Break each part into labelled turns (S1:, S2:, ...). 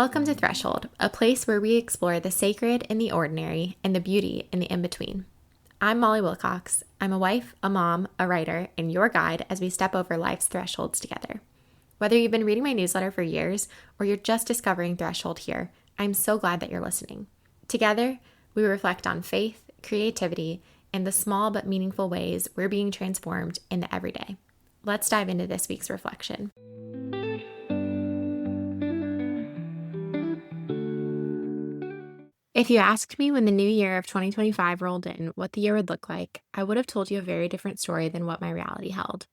S1: Welcome to Threshold, a place where we explore the sacred in the ordinary and the beauty in the in-between. I'm Molly Wilcox. I'm a wife, a mom, a writer, and your guide as we step over life's thresholds together. Whether you've been reading my newsletter for years or you're just discovering Threshold here, I'm so glad that you're listening. Together, we reflect on faith, creativity, and the small but meaningful ways we're being transformed in the everyday. Let's dive into this week's reflection. If you asked me when the new year of 2025 rolled in what the year would look like, I would have told you a very different story than what my reality held.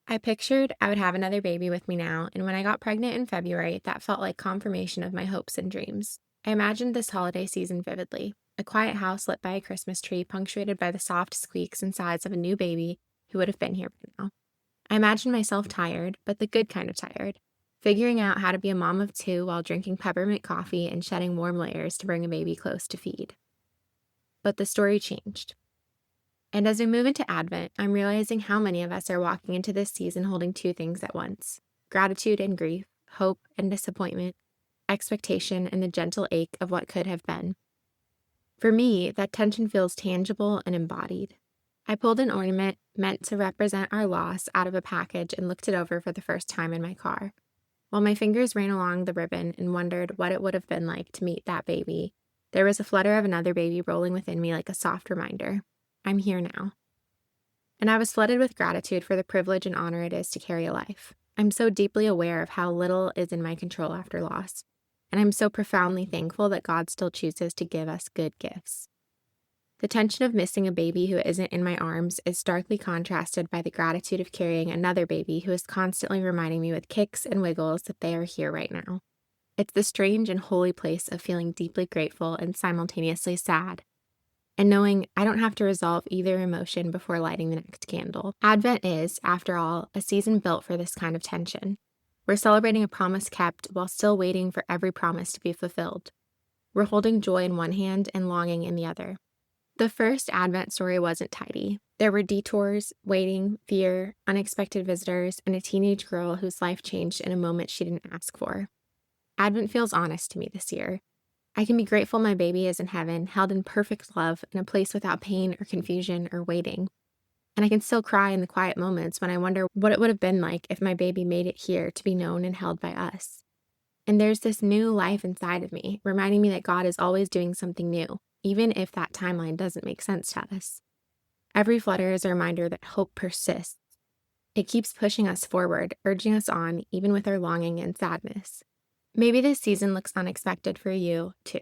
S1: I pictured I would have another baby with me now, and when I got pregnant in February, that felt like confirmation of my hopes and dreams. I imagined this holiday season vividly, a quiet house lit by a Christmas tree punctuated by the soft squeaks and sighs of a new baby who would have been here by now. I imagined myself tired, but the good kind of tired, figuring out how to be a mom of two while drinking peppermint coffee and shedding warm layers to bring a baby close to feed. But the story changed. And as we move into Advent, I'm realizing how many of us are walking into this season holding two things at once: gratitude and grief, hope and disappointment, expectation and the gentle ache of what could have been. For me, that tension feels tangible and embodied. I pulled an ornament meant to represent our loss out of a package and looked it over for the first time in my car. While my fingers ran along the ribbon and wondered what it would have been like to meet that baby, there was a flutter of another baby rolling within me like a soft reminder. I'm here now. And I was flooded with gratitude for the privilege and honor it is to carry a life. I'm so deeply aware of how little is in my control after loss, and I'm so profoundly thankful that God still chooses to give us good gifts. The tension of missing a baby who isn't in my arms is starkly contrasted by the gratitude of carrying another baby who is constantly reminding me with kicks and wiggles that they are here right now. It's the strange and holy place of feeling deeply grateful and simultaneously sad, and knowing I don't have to resolve either emotion before lighting the next candle. Advent is, after all, a season built for this kind of tension. We're celebrating a promise kept while still waiting for every promise to be fulfilled. We're holding joy in one hand and longing in the other. The first Advent story wasn't tidy. There were detours, waiting, fear, unexpected visitors, and a teenage girl whose life changed in a moment she didn't ask for. Advent feels honest to me this year. I can be grateful my baby is in heaven, held in perfect love, in a place without pain or confusion or waiting. And I can still cry in the quiet moments when I wonder what it would have been like if my baby made it here to be known and held by us. And there's this new life inside of me, reminding me that God is always doing something new, even if that timeline doesn't make sense to us. Every flutter is a reminder that hope persists. It keeps pushing us forward, urging us on, even with our longing and sadness. Maybe this season looks unexpected for you, too.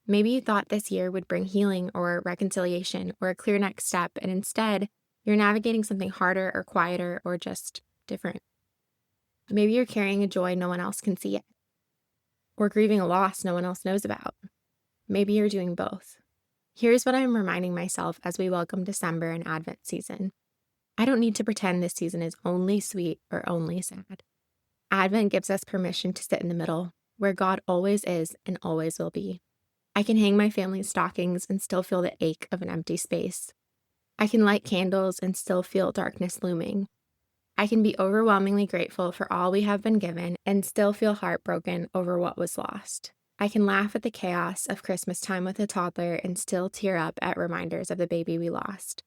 S1: Maybe you thought this year would bring healing or reconciliation or a clear next step, and instead, you're navigating something harder or quieter or just different. Maybe you're carrying a joy no one else can see yet, or grieving a loss no one else knows about. Maybe you're doing both. Here's what I'm reminding myself as we welcome December and Advent season. I don't need to pretend this season is only sweet or only sad. Advent gives us permission to sit in the middle, where God always is and always will be. I can hang my family's stockings and still feel the ache of an empty space. I can light candles and still feel darkness looming. I can be overwhelmingly grateful for all we have been given and still feel heartbroken over what was lost. I can laugh at the chaos of Christmas time with a toddler and still tear up at reminders of the baby we lost.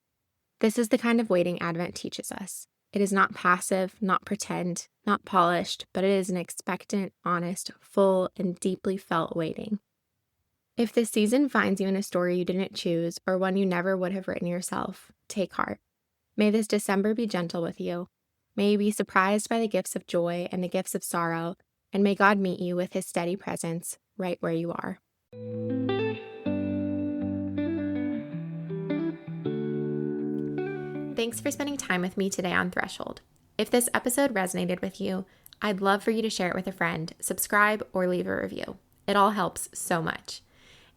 S1: This is the kind of waiting Advent teaches us. It is not passive, not pretend, not polished, but it is an expectant, honest, full, and deeply felt waiting. If this season finds you in a story you didn't choose or one you never would have written yourself, take heart. May this December be gentle with you. May you be surprised by the gifts of joy and the gifts of sorrow, and may God meet you with his steady presence right where you are. Thanks for spending time with me today on Threshold. If this episode resonated with you, I'd love for you to share it with a friend, subscribe, or leave a review. It all helps so much.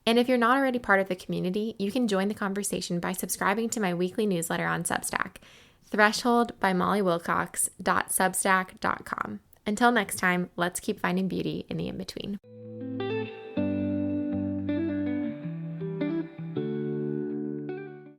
S1: And if you're not already part of the community, you can join the conversation by subscribing to my weekly newsletter on Substack, Threshold by mollywilcox.substack.com. Until next time, let's keep finding beauty in the in-between.